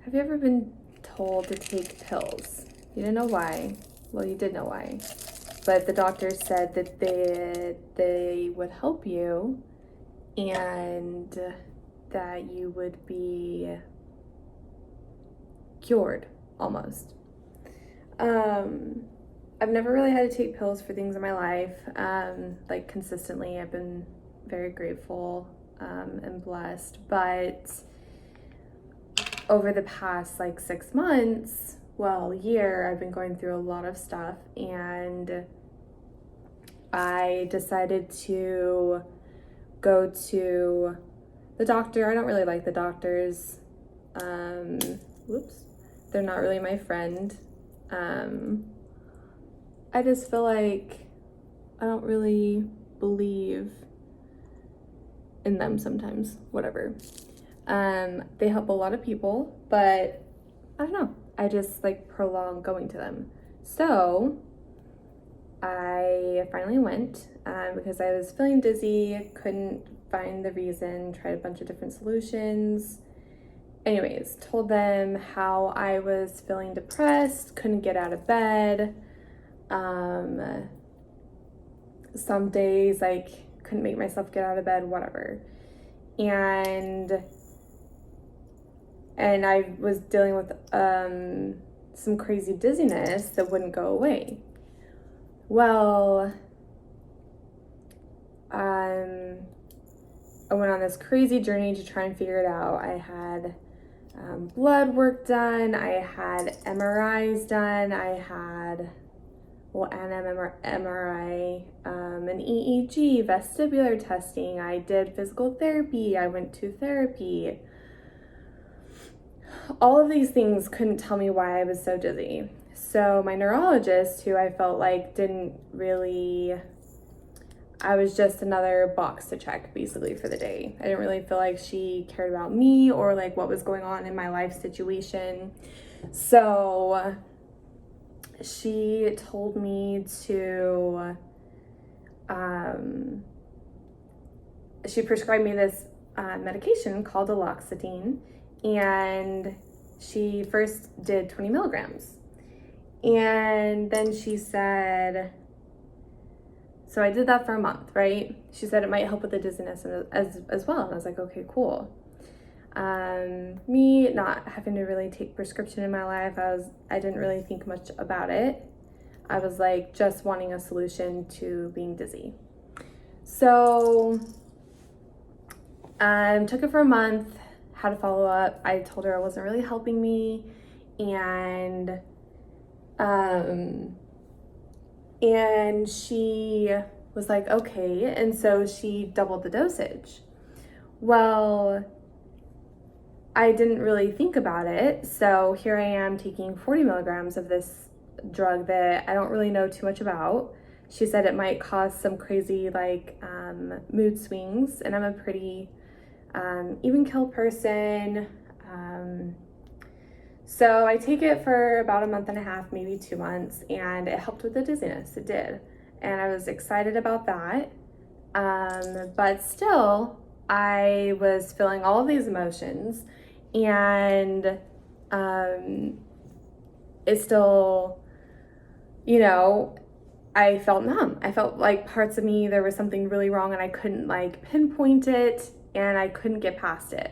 Have you ever been told to take pills? You didn't know why. Well, you did know why. But the doctor said that they would help you and that you would be cured, almost. I've never really had to take pills for things in my life, like consistently. I've been very grateful and blessed, but over the past like 6 months, well, year, I've been going through a lot of stuff, and I decided to go to the doctor. I don't really like the doctors. They're not really my friend. I just feel like I don't really believe in them sometimes, whatever. They help a lot of people, but I don't know. I just like prolong going to them. So I finally went because I was feeling dizzy, couldn't find the reason, tried a bunch of different solutions. Anyways, told them how I was feeling depressed, couldn't get out of bed. Some days like couldn't make myself get out of bed, whatever. And I was dealing with some crazy dizziness that wouldn't go away. Well, I went on this crazy journey to try and figure it out. I had blood work done, I had MRIs done, I had an MRI, an EEG, vestibular testing, I did physical therapy, I went to therapy. All of these things couldn't tell me why I was so dizzy. So my neurologist, who I felt like I was just another box to check basically for the day. I didn't really feel like she cared about me or like what was going on in my life situation. So she told me to, she prescribed me this medication called aloxitine, and she first did 20 milligrams. And then she said, so I did that for a month, right? She said it might help with the dizziness as well. And I was like, okay, cool. Me not having to really take prescription in my life, I didn't really think much about it. I was like just wanting a solution to being dizzy. So took it for a month, had a follow up. I told her it wasn't really helping me, and she was like, okay. And so she doubled the dosage. Well, I didn't really think about it. So here I am taking 40 milligrams of this drug that I don't really know too much about. She said it might cause some crazy like mood swings, and I'm a pretty even keel person. So I take it for about a month and a half, maybe 2 months, and it helped with the dizziness. It did. And I was excited about that. But still, I was feeling all of these emotions, and it still, I felt numb. I felt like parts of me, there was something really wrong, and I couldn't like pinpoint it, and I couldn't get past it.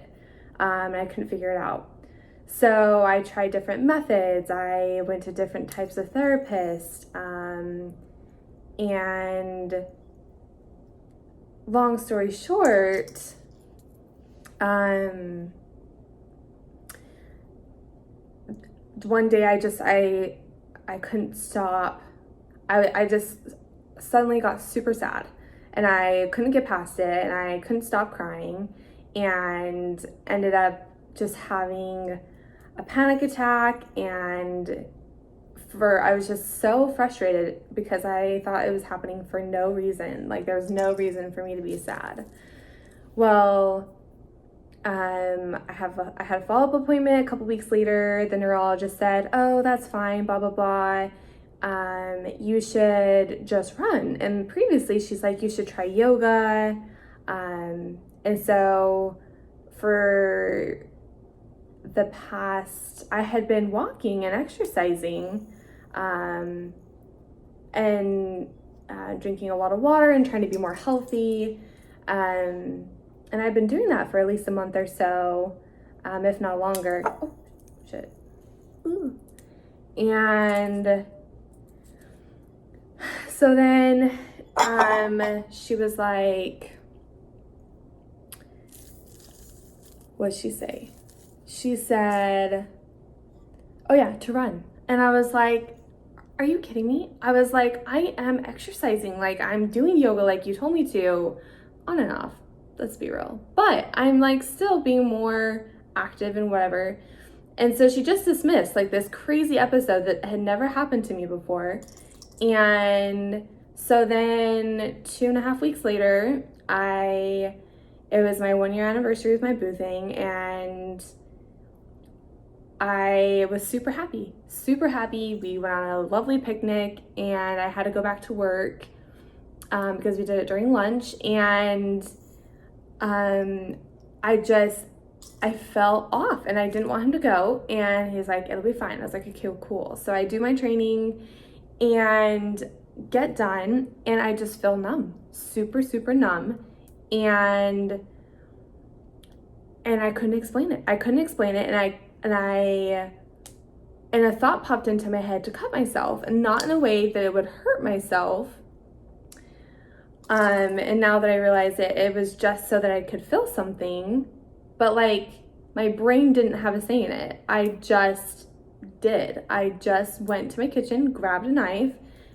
And I couldn't figure it out. So I tried different methods. I went to different types of therapists. And long story short, one day I couldn't stop. I just suddenly got super sad, and I couldn't get past it, and I couldn't stop crying, and ended up just having a panic attack. And I was just so frustrated because I thought it was happening for no reason. Like there was no reason for me to be sad. Well, I had a follow-up appointment a couple weeks later. The neurologist said, oh, that's fine, blah, blah, blah. You should just run. And previously she's like, you should try yoga. And so for I had been walking and exercising, and drinking a lot of water and trying to be more healthy. And I've been doing that for at least a month or so, if not longer. Oh, shit. Ooh. And so then she was like, what'd she say? She said, oh yeah, to run. And I was like, are you kidding me? I was like, I am exercising. Like, I'm doing yoga like you told me to, on and off. Let's be real. But I'm like still being more active and whatever. And so she just dismissed like this crazy episode that had never happened to me before. And so then 2.5 weeks later, it was my 1-year anniversary with my boothing, and I was super happy. We went on a lovely picnic, and I had to go back to work because we did it during lunch. And I fell off, and I didn't want him to go. And he's like, it'll be fine. I was like, okay, cool. So I do my training and get done, and I just feel numb, super numb. And I couldn't explain it. And a thought popped into my head to cut myself, and not in a way that it would hurt myself. And now that I realize it, it was just so that I could feel something, but like my brain didn't have a say in it. I just did. I just went to my kitchen, grabbed a knife,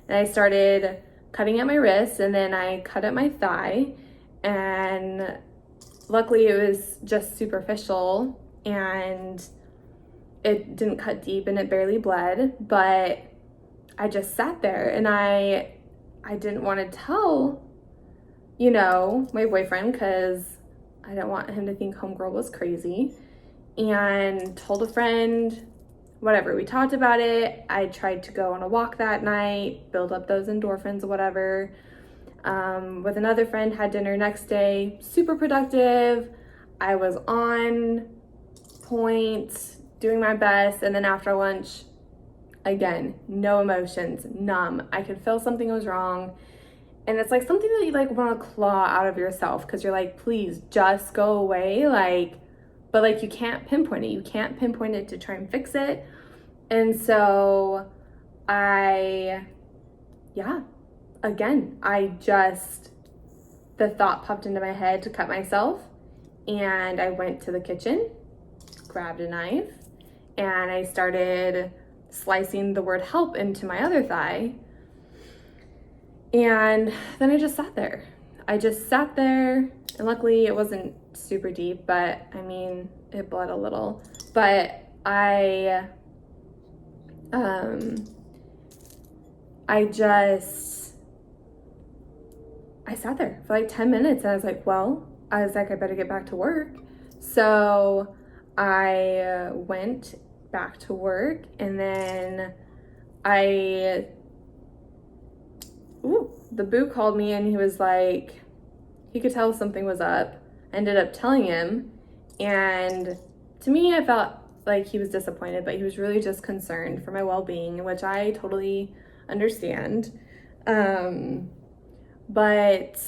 and I started cutting at my wrist, and then I cut at my thigh, and luckily it was just superficial, and it didn't cut deep, and it barely bled. But I just sat there, and I didn't want to tell, my boyfriend, because I didn't want him to think homegirl was crazy, and told a friend. Whatever, we talked about it. I tried to go on a walk that night, build up those endorphins, whatever. With another friend, had dinner next day, super productive. I was on point, doing my best. And then after lunch, again, no emotions, numb. I could feel something was wrong. And it's like something that you like want to claw out of yourself, because you're like, please just go away. But like you can't pinpoint it. You can't pinpoint it to try and fix it. And so the thought popped into my head to cut myself, and I went to the kitchen, grabbed a knife, and I started slicing the word help into my other thigh. And then I just sat there. And luckily it wasn't super deep, but I mean, it bled a little. But I sat there for like 10 minutes, and I was like, I better get back to work. So I went back to work, and then the boo called me, and he was like, he could tell something was up. I ended up telling him, and to me, I felt like he was disappointed, but he was really just concerned for my well-being, which I totally understand. But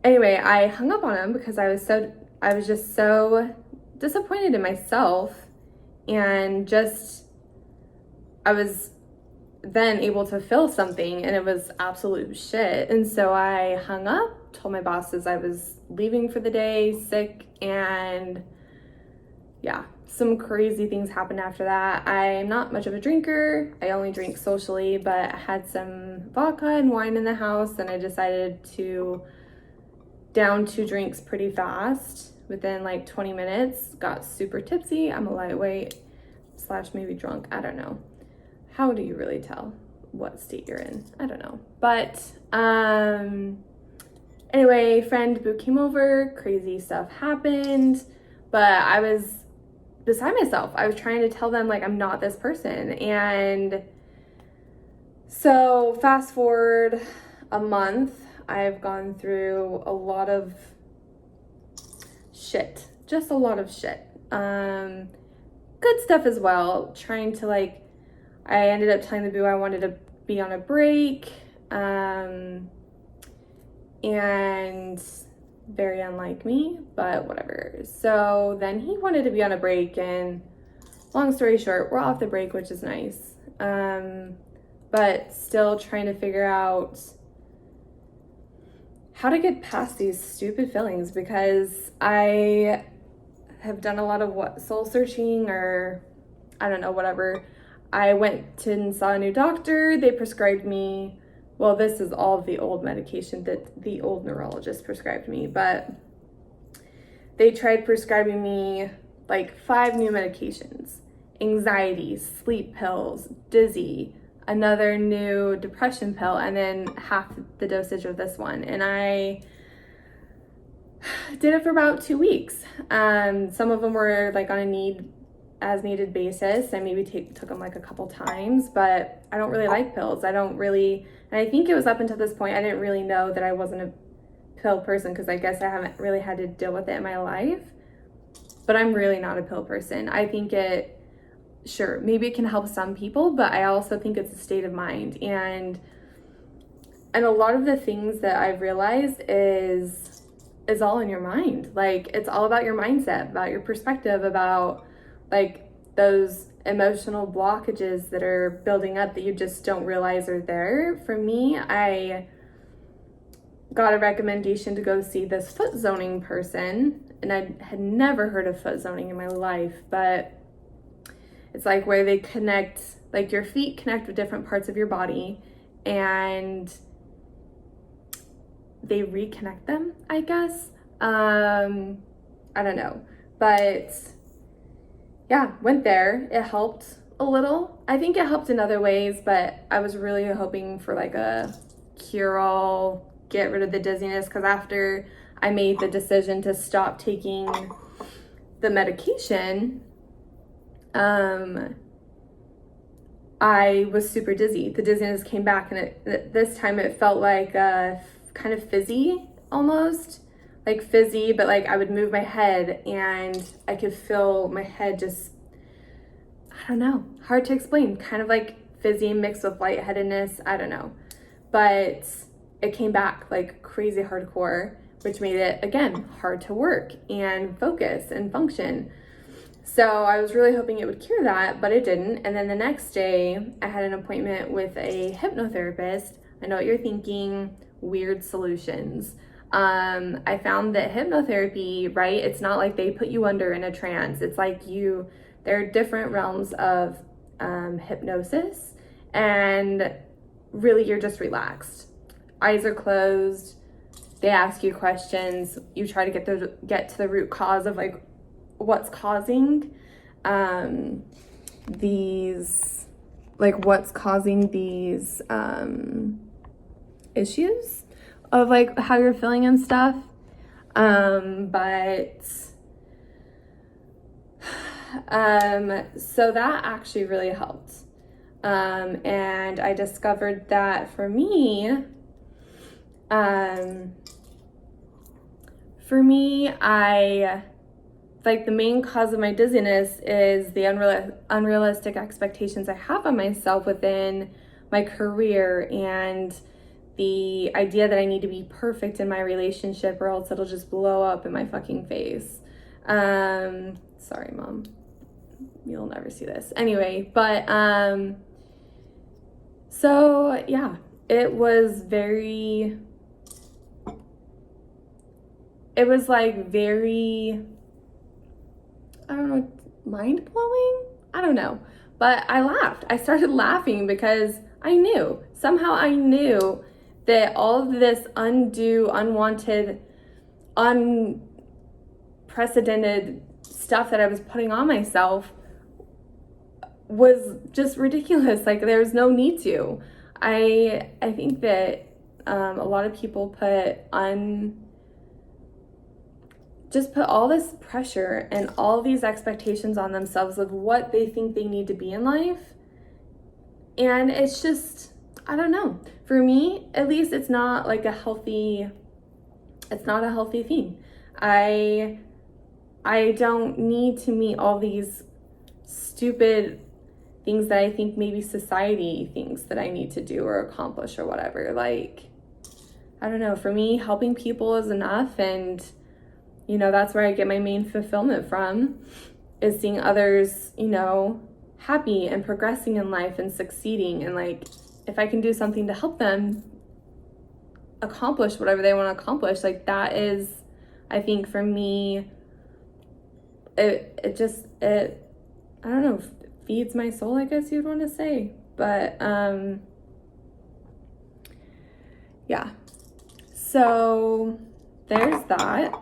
anyway, I hung up on him because I was just so disappointed in myself, and I was then able to feel something, and it was absolute shit. And so I hung up, told my bosses I was leaving for the day, sick, and some crazy things happened after that. I'm not much of a drinker. I only drink socially, but I had some vodka and wine in the house, and I decided to down 2 drinks pretty fast. Within like 20 minutes, got super tipsy. I'm a lightweight / maybe drunk. I don't know. How do you really tell what state you're in? I don't know. But anyway, friend boo came over, crazy stuff happened, but I was beside myself. I was trying to tell them like I'm not this person. And so fast forward a month, I've gone through a lot of shit, just a lot of shit. Good stuff as well. Trying to like, I ended up telling the boo I wanted to be on a break, and very unlike me, but whatever. So then he wanted to be on a break, and long story short, we're off the break, which is nice. But still trying to figure out how to get past these stupid feelings, because I have done a lot of soul searching, or I don't know, whatever. I went and saw a new doctor. They prescribed me, well, this is all of the old medication that the old neurologist prescribed me, but they tried prescribing me like 5 new medications: anxiety, sleep pills, dizzy, another new depression pill, and then half the dosage of this one. And I did it for about 2 weeks. Some of them were like on a as needed basis. I maybe took them like a couple times, but I don't really like pills. I don't really, and I think it was up until this point, I didn't really know that I wasn't a pill person, because I guess I haven't really had to deal with it in my life. But I'm really not a pill person. I think sure, maybe it can help some people, but I also think it's a state of mind. And a lot of the things that I've realized is all in your mind. Like, it's all about your mindset, about your perspective, about like those emotional blockages that are building up that you just don't realize are there. For me, I got a recommendation to go see this foot zoning person, and I had never heard of foot zoning in my life, but it's like where they connect, like your feet connect with different parts of your body, and they reconnect them, I guess. I don't know, but yeah, went there. It helped a little. I think it helped in other ways, but I was really hoping for like a cure-all, get rid of the dizziness, because after I made the decision to stop taking the medication, I was super dizzy. The dizziness came back, and this time it felt like kind of fizzy, almost like fizzy, but like I would move my head and I could feel my head just, I don't know, hard to explain, kind of like fizzy mixed with lightheadedness, I don't know, but it came back like crazy hardcore, which made it, again, hard to work and focus and function. So I was really hoping it would cure that, but it didn't. And then the next day I had an appointment with a hypnotherapist. I know what you're thinking, weird solutions. I found that hypnotherapy, right, it's not like they put you under in a trance. It's like there are different realms of hypnosis, and really you're just relaxed. Eyes are closed. They ask you questions. You try to get to the root cause of like what's causing these issues of like how you're feeling and stuff. So that actually really helped. And I discovered that for me, like the main cause of my dizziness is the unrealistic expectations I have on myself within my career, and the idea that I need to be perfect in my relationship or else it'll just blow up in my fucking face. Sorry, Mom. You'll never see this. Anyway, but so yeah, it was like very, I don't know, mind-blowing? I don't know. But I laughed. I started laughing because somehow I knew that all of this undue, unwanted, unprecedented stuff that I was putting on myself was just ridiculous. Like, there's no need to. I think that a lot of people put all this pressure and all these expectations on themselves of what they think they need to be in life. And it's just, I don't know. For me, at least, it's not a healthy thing. I I don't need to meet all these stupid things that I think maybe society thinks that I need to do or accomplish or whatever. Like, I don't know, for me, helping people is enough. And, you know, that's where I get my main fulfillment from, is seeing others, you know, happy and progressing in life and succeeding. And like, if I can do something to help them accomplish whatever they want to accomplish, like that is, I think for me, it I don't know, feeds my soul, I guess you'd want to say. But yeah, so there's that.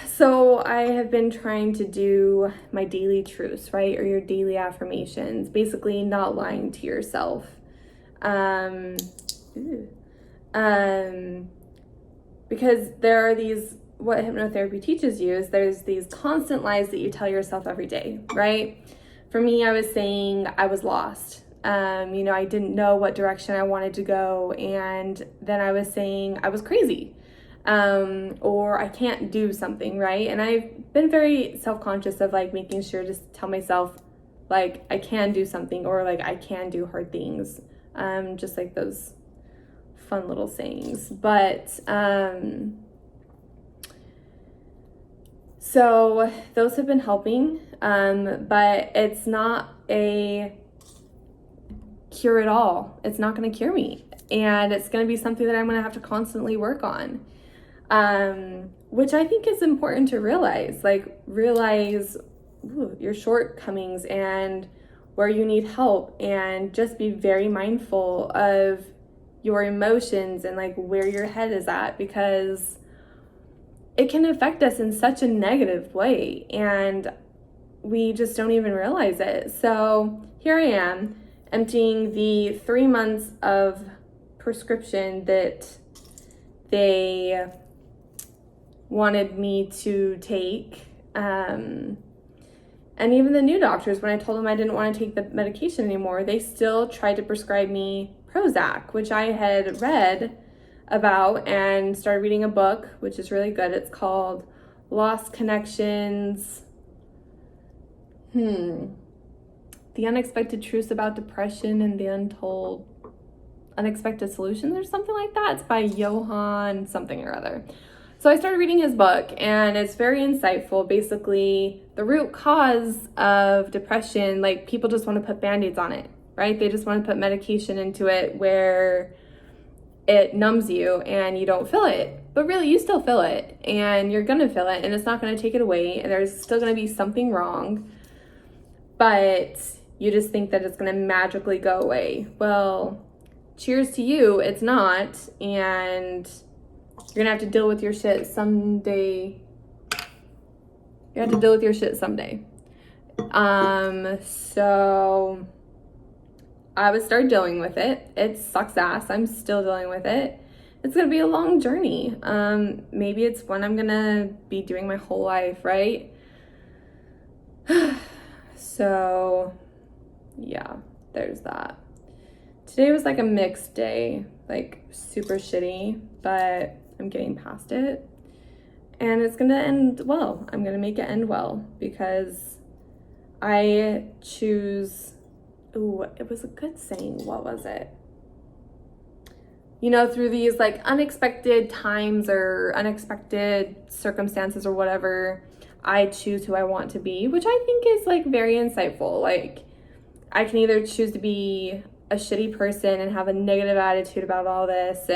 So I have been trying to do my daily truths, right? Or your daily affirmations, basically not lying to yourself. Because there are these, what hypnotherapy teaches you is there's these constant lies that you tell yourself every day, right? For me, I was saying I was lost. You know, I didn't know what direction I wanted to go. And then I was saying I was crazy. Or I can't do something, right? And I've been very self-conscious of like making sure to tell myself like I can do something, or like I can do hard things. Just like those fun little sayings. But so those have been helping, but it's not a cure at all. It's not going to cure me, and it's going to be something that I'm going to have to constantly work on. Which I think is important to realize, your shortcomings and where you need help, and just be very mindful of your emotions and like where your head is at, because it can affect us in such a negative way and we just don't even realize it. So here I am emptying the 3 months of prescription that they wanted me to take. And even the new doctors, when I told them I didn't want to take the medication anymore, they still tried to prescribe me Prozac, which I had read about and started reading a book, which is really good. It's called Lost Connections. The Unexpected Truths About Depression and the Unexpected Solutions, or something like that. It's by Johann something or other. So I started reading his book, and it's very insightful. Basically, the root cause of depression, like people just want to put Band-Aids on it, right? They just want to put medication into it where it numbs you and you don't feel it. But really, you still feel it, and you're going to feel it, and it's not going to take it away, and there's still going to be something wrong. But you just think that it's going to magically go away. Well, cheers to you, it's not, and you're gonna have to deal with your shit someday. You have to deal with your shit someday. So I would start dealing with it. It sucks ass. I'm still dealing with it. It's gonna be a long journey. Maybe it's one I'm gonna be doing my whole life, right? So yeah, there's that. Today was like a mixed day, like super shitty, but I'm getting past it, and it's gonna end well. I'm gonna make it end well, because I choose, it was a good saying. What was it? You know, through these like unexpected times or unexpected circumstances or whatever, I choose who I want to be, which I think is like very insightful. Like, I can either choose to be a shitty person and have a negative attitude about all this,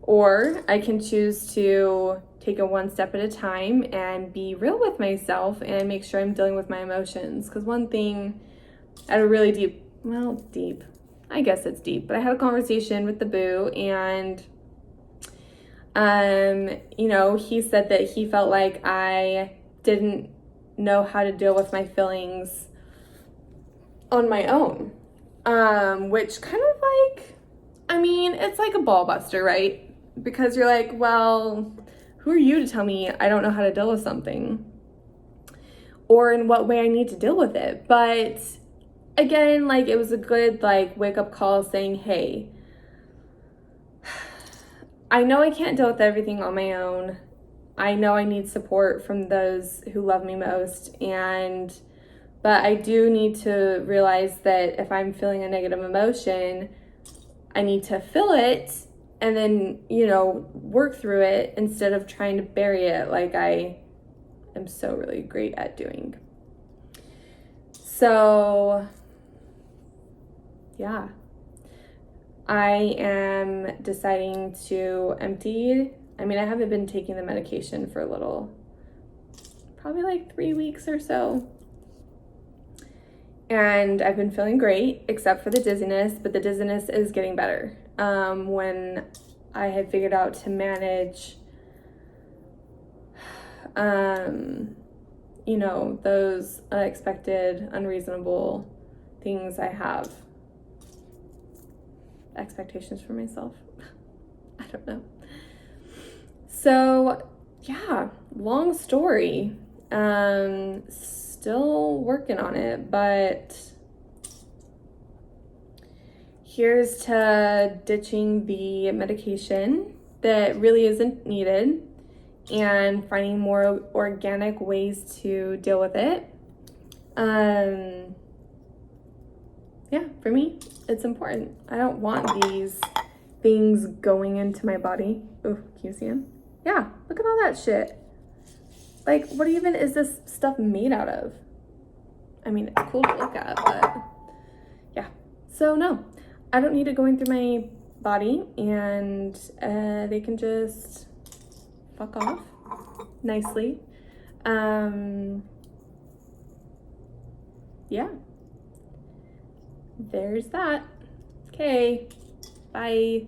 or I can choose to take it one step at a time and be real with myself and make sure I'm dealing with my emotions. Because one thing at a really deep, I guess it's deep, but I had a conversation with the boo, and you know, he said that he felt like I didn't know how to deal with my feelings on my own. Which kind of like, I mean, it's like a ball buster, right? Because you're like, well, who are you to tell me I don't know how to deal with something, or in what way I need to deal with it? But again, like, it was a good like wake up call saying, hey, I know I can't deal with everything on my own. I know I need support from those who love me most, but I do need to realize that if I'm feeling a negative emotion, I need to feel it and then, work through it instead of trying to bury it like I am so really great at doing. So, yeah. I am deciding to empty. I haven't been taking the medication for a little, probably like 3 weeks or so. And I've been feeling great, except for the dizziness, but the dizziness is getting better. When I had figured out to manage, those unexpected, unreasonable things I have. Expectations for myself. I don't know. So, yeah, long story. Still working on it, but here's to ditching the medication that really isn't needed and finding more organic ways to deal with it. Yeah, for me, it's important. I don't want these things going into my body. Oh, can you see them? Yeah, look at all that shit. Like, what even is this stuff made out of? It's cool to look at, but yeah. So no, I don't need it going through my body, and they can just fuck off nicely. Yeah. There's that. Okay. Bye.